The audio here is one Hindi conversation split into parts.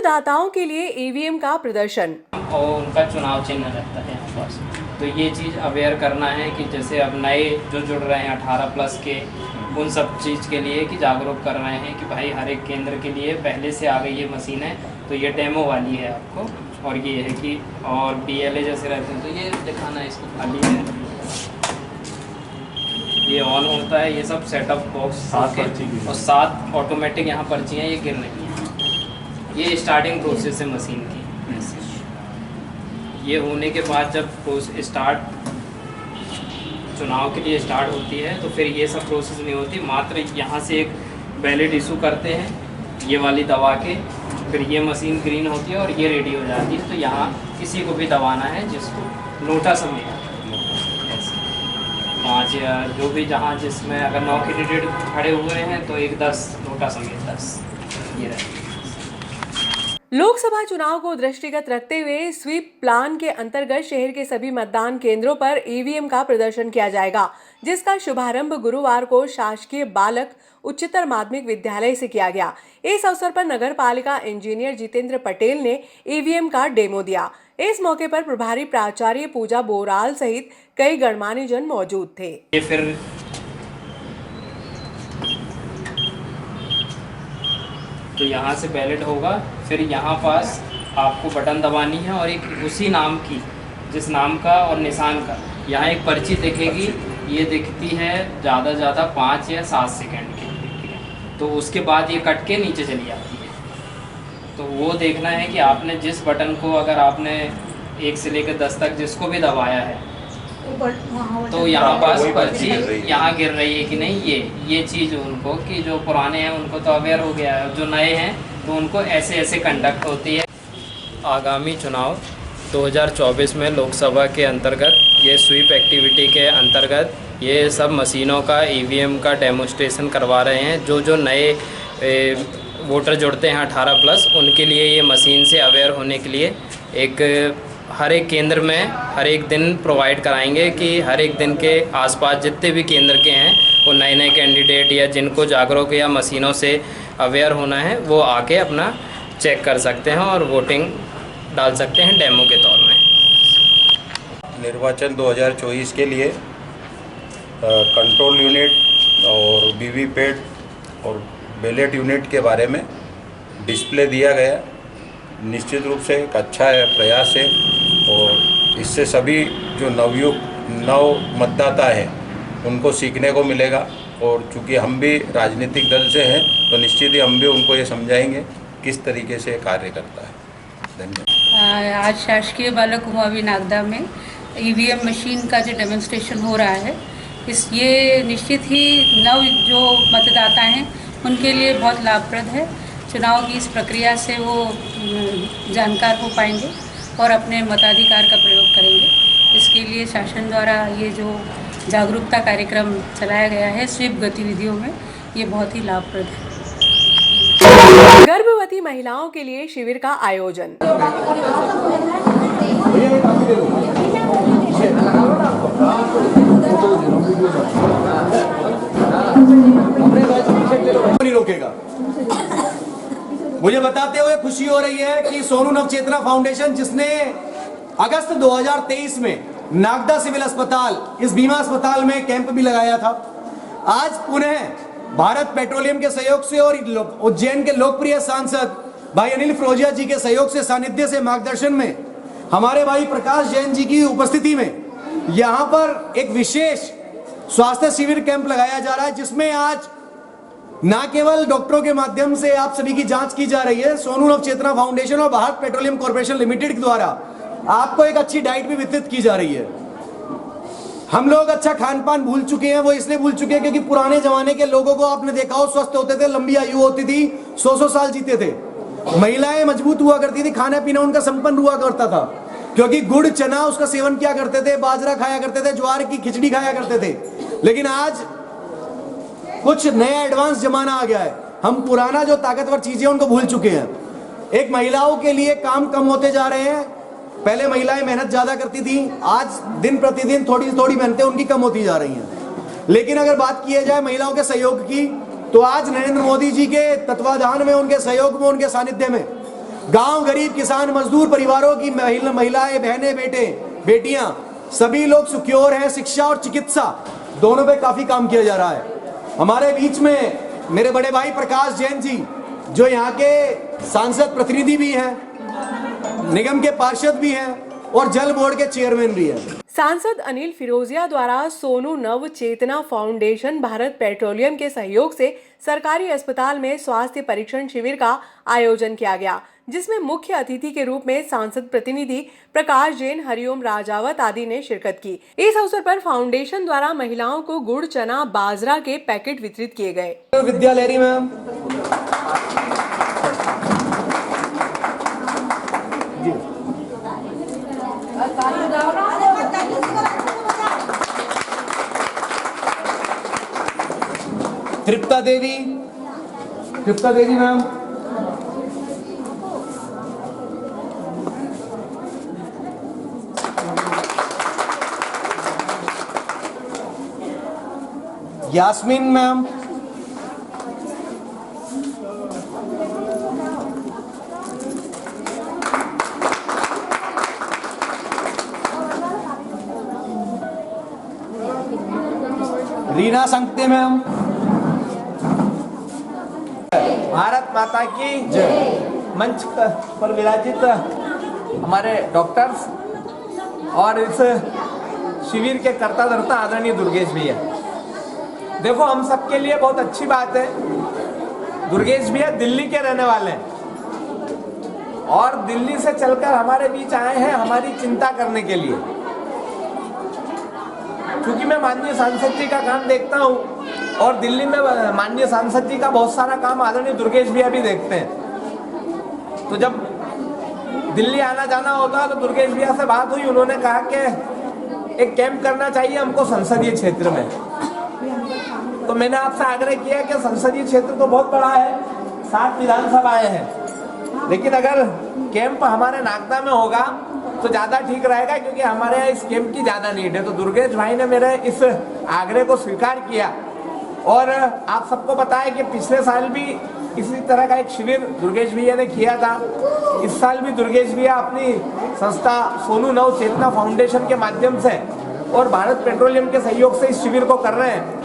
मतदाताओं के लिए ईवीएम का प्रदर्शन और उनका चुनाव चिन्ह रहता है यहाँ पास। तो ये चीज़ अवेयर करना है कि जैसे अब नए जो जुड़ रहे हैं 18+ के, उन सब चीज़ के लिए कि जागरूक कर रहे हैं कि भाई हर एक केंद्र के लिए पहले से आ गई ये मशीन है। तो ये डेमो वाली है आपको, और ये है कि और BLA जैसे रहते हैं तो ये दिखाना है, इसको खाली है, ये ऑन होता है, ये सब सेटअप बॉक्स और 7 ऑटोमेटिक यहाँ पर्चियाँ ये गिर रही हैं। ये स्टार्टिंग प्रोसेस है मशीन की। ये होने के बाद जब चुनाव के लिए स्टार्ट होती है तो फिर ये सब प्रोसेस नहीं होती, मात्र यहाँ से एक बैलेट इशू करते हैं ये वाली दबा के, फिर ये मशीन ग्रीन होती है और ये रेडी हो जाती है। तो यहाँ किसी को भी दबाना है जिसको नोटा समेत 5 या जो भी जहाँ जिसमें अगर 9 कैंडिडेट खड़े हुए हैं तो 1-10 नोटा समेत 10 ये रहता है। लोकसभा चुनाव को दृष्टिगत रखते हुए स्वीप प्लान के अंतर्गत शहर के सभी मतदान केंद्रों पर ईवीएम का प्रदर्शन किया जाएगा, जिसका शुभारंभ गुरुवार को शासकीय बालक उच्चतर माध्यमिक विद्यालय से किया गया। इस अवसर पर नगर पालिका इंजीनियर जितेंद्र पटेल ने ईवीएम का डेमो दिया। इस मौके पर प्रभारी प्राचार्य पूजा बोराल सहित कई गणमान्य जन मौजूद थे। तो यहाँ से बैलेट होगा, फिर यहाँ पास आपको बटन दबानी है और एक उसी नाम की, जिस नाम का और निशान का यहाँ एक पर्ची दिखेगी। ये दिखती है ज़्यादा से ज़्यादा 5 या 7 सेकंड की दिखती है, तो उसके बाद ये कट के नीचे चली जाती है। तो वो देखना है कि आपने जिस बटन को, अगर आपने 1 से लेकर 10 तक जिसको भी दबाया है, तो यहाँ पास पर्ची यहाँ गिर रही है कि नहीं। ये चीज़ उनको, कि जो पुराने हैं उनको तो अवेयर हो गया है, जो नए हैं तो उनको ऐसे ऐसे कंडक्ट होती है। आगामी चुनाव 2024 में लोकसभा के अंतर्गत ये स्वीप एक्टिविटी के अंतर्गत ये सब मशीनों का ईवीएम का डेमोस्ट्रेशन करवा रहे हैं। जो नए वोटर जुड़ते हैं 18+, उनके लिए ये मशीन से अवेयर होने के लिए एक हर एक केंद्र में हर एक दिन प्रोवाइड कराएंगे कि हर एक दिन के आसपास जितने भी केंद्र के हैं वो नए कैंडिडेट या जिनको जागरूक या मशीनों से अवेयर होना है वो आके अपना चेक कर सकते हैं और वोटिंग डाल सकते हैं डेमो के तौर में। निर्वाचन 2024 के लिए कंट्रोल यूनिट और वीवीपैट और बैलेट यूनिट के बारे में डिस्प्ले दिया गया। निश्चित रूप से एक अच्छा प्रयास है और इससे सभी जो नव मतदाता हैं उनको सीखने को मिलेगा। और चूँकि हम भी राजनीतिक दल से हैं तो निश्चित ही हम भी उनको ये समझाएंगे किस तरीके से कार्य करता है। धन्यवाद। आज शासकीय बालक कुमावी नागदा में ईवीएम मशीन का जो डेमोन्स्ट्रेशन हो रहा है, ये निश्चित ही नव जो मतदाता हैं उनके लिए बहुत लाभप्रद है। चुनाव की इस प्रक्रिया से वो जानकार हो पाएंगे और अपने मताधिकार का प्रयोग करेंगे। इसके लिए शासन द्वारा ये जो जागरूकता कार्यक्रम चलाया गया है स्वीप गतिविधियों में, ये बहुत ही लाभप्रद है। गर्भवती महिलाओं के लिए शिविर का आयोजन। नहीं रोकेगा। मुझे बताते हुए खुशी हो रही है कि सोनू नवचेतना फाउंडेशन, जिसने अगस्त 2023 में नागदा सिविल अस्पताल, इस बीमा अस्पताल में कैंप भी लगाया था, आज पुनः भारत पेट्रोलियम के सहयोग से और उज्जैन के लोकप्रिय सांसद भाई अनिल फिरोजिया जी के सहयोग से, सानिध्य से, मार्गदर्शन में, हमारे भाई प्रकाश जैन जी की उपस्थिति में यहाँ पर एक विशेष स्वास्थ्य शिविर कैंप लगाया जा रहा है, जिसमें आज ना केवल डॉक्टरों के माध्यम से आप सभी की जांच की जा रही है, सोनू नवचेतना फाउंडेशन और भारत पेट्रोलियम कॉर्पोरेशन लिमिटेड के द्वारा आपको एक अच्छी डाइट भी वितरित की जा रही है। हम लोग अच्छा खान पान भूल चुके हैं, वो इसलिए भूल चुके हैं क्योंकि पुराने जमाने के लोगों को आपने देखा हो, स्वस्थ होते थे, लंबी आयु होती थी, 100-100 साल जीते थे। महिलाएं मजबूत हुआ करती थी, खाना पीना उनका संपन्न हुआ करता था, क्योंकि गुड़ चना उसका सेवन किया करते थे, बाजरा खाया करते थे, ज्वार की खिचड़ी खाया करते थे। लेकिन आज कुछ नया एडवांस जमाना आ गया है, हम पुराना जो ताकतवर चीजें उनको भूल चुके हैं। एक महिलाओं के लिए काम कम होते जा रहे हैं। पहले महिलाएं मेहनत ज्यादा करती थी, आज दिन प्रतिदिन थोड़ी थोड़ी मेहनतें उनकी कम होती जा रही हैं। लेकिन अगर बात की जाए महिलाओं के सहयोग की, तो आज नरेंद्र मोदी जी के तत्वाधान में, उनके सहयोग में, उनके सानिध्य में गांव गरीब किसान मजदूर परिवारों की महिलाएं बहनें बेटियां सभी लोग सिक्योर हैं। शिक्षा और चिकित्सा दोनों पे काफी काम किया जा रहा है। हमारे बीच में मेरे बड़े भाई प्रकाश जैन जी जो यहाँ के सांसद प्रतिनिधि भी हैं, निगम के पार्षद भी हैं और जल बोर्ड के चेयरमैन भी हैं। सांसद अनिल फिरोजिया द्वारा सोनू नव चेतना फाउंडेशन भारत पेट्रोलियम के सहयोग से सरकारी अस्पताल में स्वास्थ्य परीक्षण शिविर का आयोजन किया गया, जिसमें मुख्य अतिथि के रूप में सांसद प्रतिनिधि प्रकाश जैन, हरिओम राजावत आदि ने शिरकत की। इस अवसर पर फाउंडेशन द्वारा महिलाओं को गुड़, चना, बाजरा के पैकेट वितरित किए गए। विद्यालय में Tripta Devi ma'am, Yasmeen ma'am, Reena Sangte ma'am. Bharat माता की जय। मंच पर विराजित हमारे डॉक्टर्स और इस शिविर के कर्ता धर्ता आदरणीय दुर्गेश भैया, देखो हम सबके लिए बहुत अच्छी बात है। दुर्गेश भैया दिल्ली के रहने वाले हैं और दिल्ली से चलकर हमारे बीच आए हैं हमारी चिंता करने के लिए। क्योंकि मैं माननीय सांसद जी का काम देखता हूँ और दिल्ली में माननीय सांसद जी का बहुत सारा काम आदरणीय दुर्गेश भैया भी देखते हैं। तो जब दिल्ली आना जाना होता है तो दुर्गेश भैया से बात हुई, उन्होंने कहा कि एक कैंप करना चाहिए हमको संसदीय क्षेत्र में। तो मैंने आपसे आग्रह किया कि संसदीय क्षेत्र तो बहुत बड़ा है, 7 विधानसभाएं हैं, लेकिन अगर कैंप हमारे नागदा में होगा तो ज़्यादा ठीक रहेगा, क्योंकि हमारे यहाँ इस कैंप की ज़्यादा नीड है। तो दुर्गेश भाई ने मेरे इस आग्रह को स्वीकार किया और आप सबको पता है कि पिछले साल भी इसी तरह का एक शिविर दुर्गेश भैया ने किया था। इस साल भी दुर्गेश भैया अपनी संस्था सोनू नव चेतना फाउंडेशन के माध्यम से और भारत पेट्रोलियम के सहयोग से इस शिविर को कर रहे हैं।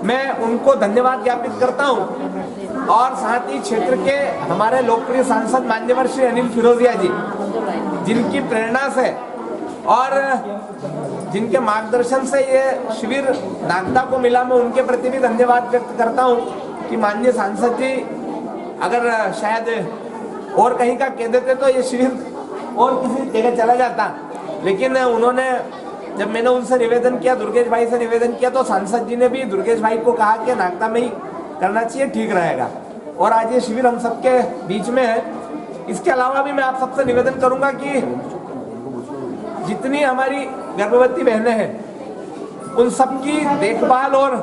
मैं उनको धन्यवाद ज्ञापित करता हूं और साथ ही क्षेत्र के हमारे लोकप्रिय सांसद मान्यवर श्री अनिल फिरोजिया जी, जिनकी प्रेरणा से और जिनके मार्गदर्शन से ये शिविर नागदा को मिला, मैं उनके प्रति भी धन्यवाद व्यक्त करता हूं कि माननीय सांसद जी अगर शायद और कहीं का कह देते तो ये शिविर और किसी जगह चला जाता, लेकिन उन्होंने, जब मैंने उनसे निवेदन किया, दुर्गेश भाई से निवेदन किया, तो सांसद जी ने भी दुर्गेश भाई को कहा कि नागदा में ही करना चाहिए, ठीक रहेगा। और आज ये शिविर हम सबके बीच में है। इसके अलावा भी मैं आप सबसे निवेदन करूंगा कि जितनी हमारी गर्भवती बहनें हैं उन सबकी देखभाल और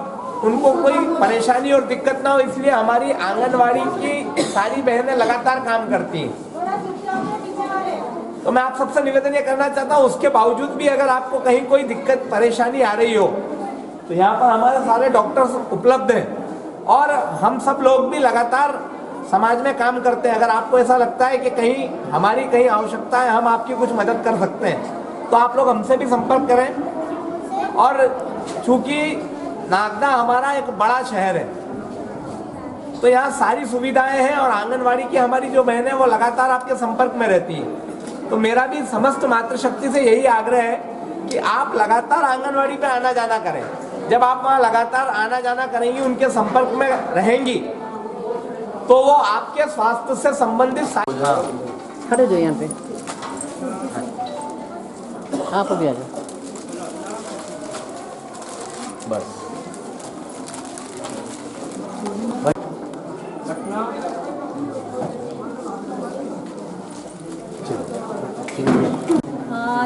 उनको कोई परेशानी और दिक्कत ना हो, इसलिए हमारी आंगनवाड़ी की सारी बहनें लगातार काम करती हैं। तो मैं आप सबसे निवेदन ये करना चाहता हूँ, उसके बावजूद भी अगर आपको कहीं कोई दिक्कत परेशानी आ रही हो तो यहाँ पर हमारे सारे डॉक्टर्स उपलब्ध हैं और हम सब लोग भी लगातार समाज में काम करते हैं। अगर आपको ऐसा लगता है कि कहीं हमारी कहीं आवश्यकता है, हम आपकी कुछ मदद कर सकते हैं, तो आप लोग हमसे भी संपर्क करें। और चूंकि नागदा हमारा एक बड़ा शहर है तो यहाँ सारी सुविधाएं हैं और आंगनवाड़ी की हमारी जो बहनें वो लगातार आपके संपर्क में रहती हैं। तो मेरा भी समस्त मातृशक्ति से यही आग्रह है कि आप लगातार आंगनवाड़ी पे आना जाना करें। जब आप वहाँ लगातार आना जाना करेंगी, उनके संपर्क में रहेंगी, तो वो आपके स्वास्थ्य से संबंधित खड़े जो यहाँ पे आप अभी आ जाओ बस।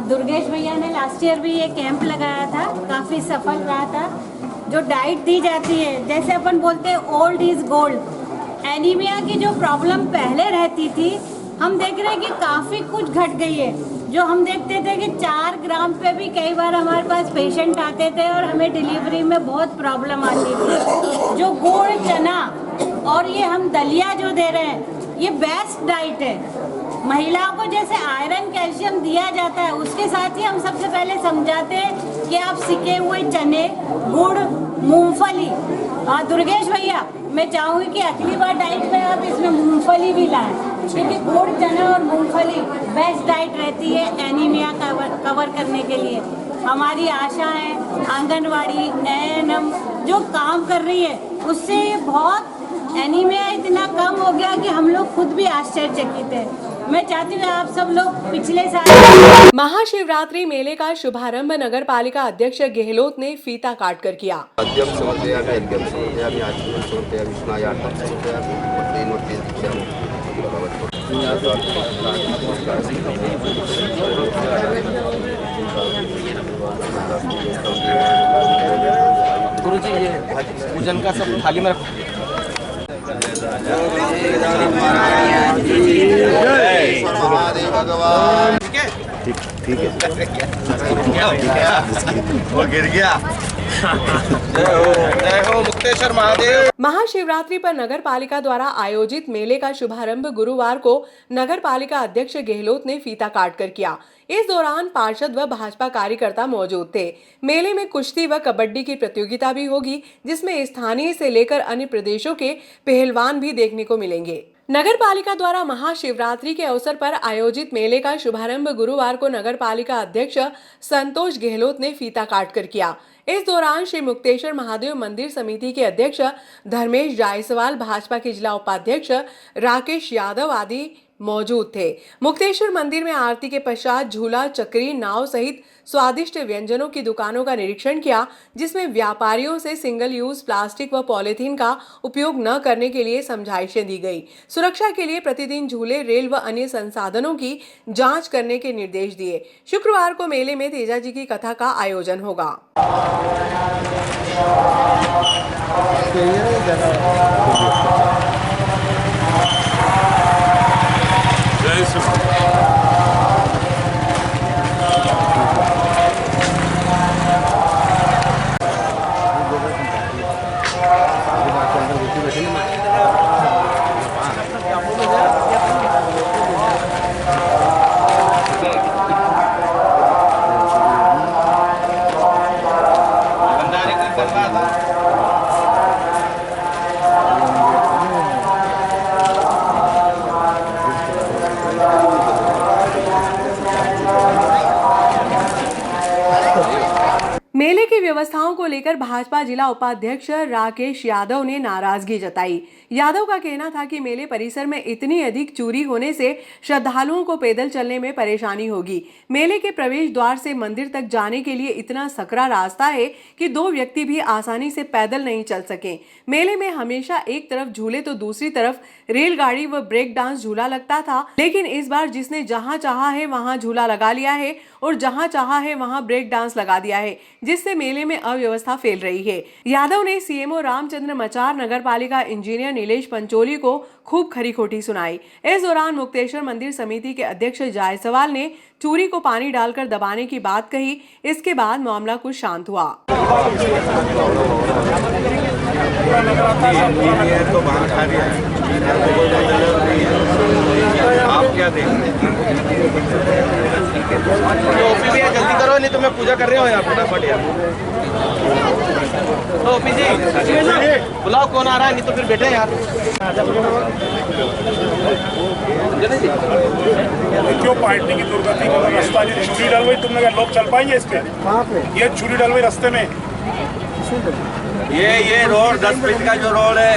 दुर्गेश भैया ने लास्ट ईयर भी ये कैंप लगाया था, काफ़ी सफल रहा था। जो डाइट दी जाती है, जैसे अपन बोलते हैं ओल्ड इज गोल्ड, एनीमिया की जो प्रॉब्लम पहले रहती थी, हम देख रहे हैं कि काफ़ी कुछ घट गई है। जो हम देखते थे कि 4 ग्राम पे भी कई बार हमारे पास पेशेंट आते थे और हमें डिलीवरी में बहुत प्रॉब्लम आती थी। जो गुड़, चना और ये हम दलिया जो दे रहे हैं, ये बेस्ट डाइट है। महिलाओं को जैसे आयरन कैल्शियम दिया जाता है, उसके साथ ही हम सबसे पहले समझाते हैं कि आप सिके हुए चने, गुड़, मूंगफली। दुर्गेश भैया, मैं चाहूँगी कि अगली बार डाइट में आप इसमें मूंगफली भी लाएं, क्योंकि गुड़, चना और मूंगफली बेस्ट डाइट रहती है एनीमिया कवर करने के लिए। हमारी आशा है, आंगनवाड़ी, एएनएम जो काम कर रही है, उससे बहुत एनीमिया इतना कम हो गया कि हम लोग खुद भी आश्चर्यचकित हैं। मैं चाहती हूँ आप सब लोग पिछले साल महाशिवरात्रि मेले का शुभारंभ नगर पालिका अध्यक्ष गहलोत ने फीता काट कर किया। अध्यक्ष होते हैं, अध्यक्ष होते हैं, आजीवन होते हैं, विष्णु यादव होते हैं, और तीन दीक्षा गुरुजी ये पूजन का सब थाली में रखो। भगवान ठीक है वो गिर गया। जय हो मुक्तेश्वर महादेव। महाशिवरात्रि पर नगर पालिका द्वारा आयोजित मेले का शुभारंभ गुरुवार को नगर पालिका अध्यक्ष गहलोत ने फीता काट कर किया। इस दौरान पार्षद व भाजपा कार्यकर्ता मौजूद थे। मेले में कुश्ती व कबड्डी की प्रतियोगिता भी होगी, जिसमें स्थानीय से लेकर अन्य प्रदेशों के पहलवान भी देखने को मिलेंगे। नगर पालिका द्वारा महाशिवरात्रि के अवसर पर आयोजित मेले का शुभारंभ गुरुवार को नगर पालिका अध्यक्ष संतोष गहलोत ने फीता काट कर किया। इस दौरान श्री मुक्तेश्वर महादेव मंदिर समिति के अध्यक्ष धर्मेश जायसवाल, भाजपा के जिला उपाध्यक्ष राकेश यादव आदि मौजूद थे। मुक्तेश्वर मंदिर में आरती के पश्चात झूला, चक्री, नाव सहित स्वादिष्ट व्यंजनों की दुकानों का निरीक्षण किया, जिसमें व्यापारियों से सिंगल यूज प्लास्टिक व पॉलीथीन का उपयोग न करने के लिए समझाइशें दी गई। सुरक्षा के लिए प्रतिदिन झूले, रेल व अन्य संसाधनों की जांच करने के निर्देश दिए। शुक्रवार को मेले में तेजा जी की कथा का आयोजन होगा। मेले की व्यवस्थाओं को लेकर भाजपा जिला उपाध्यक्ष राकेश यादव ने नाराजगी जताई। यादव का कहना था कि मेले परिसर में इतनी अधिक चोरी होने से श्रद्धालुओं को पैदल चलने में परेशानी होगी। मेले के प्रवेश द्वार से मंदिर तक जाने के लिए इतना सकरा रास्ता है कि दो व्यक्ति भी आसानी से पैदल नहीं चल सके। मेले में हमेशा एक तरफ झूले तो दूसरी तरफ रेलगाड़ी व ब्रेक डांस झूला लगता था, लेकिन इस बार जिसने जहां चाहा है वहां झूला लगा लिया है और जहां चाहा है वहां ब्रेक डांस लगा दिया है, जिससे मेले में अव्यवस्था फैल रही है। यादव ने सीएमओ रामचंद्र मचार, नगर पालिका इंजीनियर नीलेश पंचोली को खूब खरी खोटी सुनाई। इस दौरान मुक्तेश्वर मंदिर समिति के अध्यक्ष जायसवाल ने चूरी को पानी डालकर दबाने की बात कही। इसके बाद मामला कुछ शांत हुआ। आप क्या देखें? जल्दी करो, नहीं तो मैं पूजा कर रहा हूँ यहाँ फटाफट यार। तो ओपी जी बुलाओ, कौन आ रहा है, नहीं तो फिर बैठे यार। क्यों पार्टी की दुर्गति का रास्ता ये छुरी डलवाई, तुमने कहा लोग चल पाएंगे इस पे? ये छुरी डलवाई रास्ते में, ये रोड 10 फीट का जो रोड है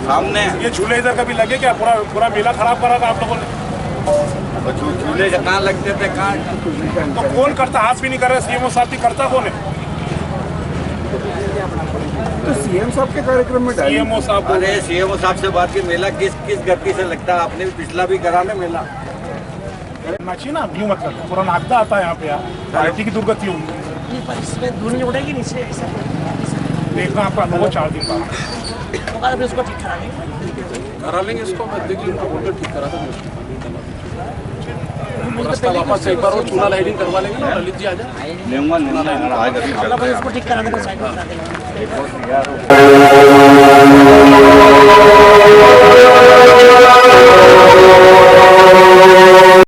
सामने, ये झूले इधर कभी लगे क्या? पूरा मेला खराब करा था आप लोगों ने। झूले कहाँ लगते थे, कहाँ? तो कौन करता? हाथ भी नहीं कर रहा, सीएमओ साहब भी करता कौन है? तो सीएम साहब के कार्यक्रम में सीएमओ साहब, अरे सीएमओ साहब से बात की, मेला किस गति से लगता है? आपने भी पिछला भी करा ना मेला। चाहिए ना, क्यों मतलब पूरा नागदा आता है यहाँ पे यार, पार्टी की दुर्गति होगी। दूर नहीं उड़ेगी नीचे, ऐसा देखना आपका अनुभव 4 दिन बाद उसको ठीक करा लेंगे इसको, मैं देख लूँगा, बोलकर ठीक करा दूँगा। रास्ता वापस एक बार वो चूल्हा लाइटिंग करवा लेंगे ना, ललित जी आ जाए, आज इसको ठीक करा देंगे, साइड में करा देंगे।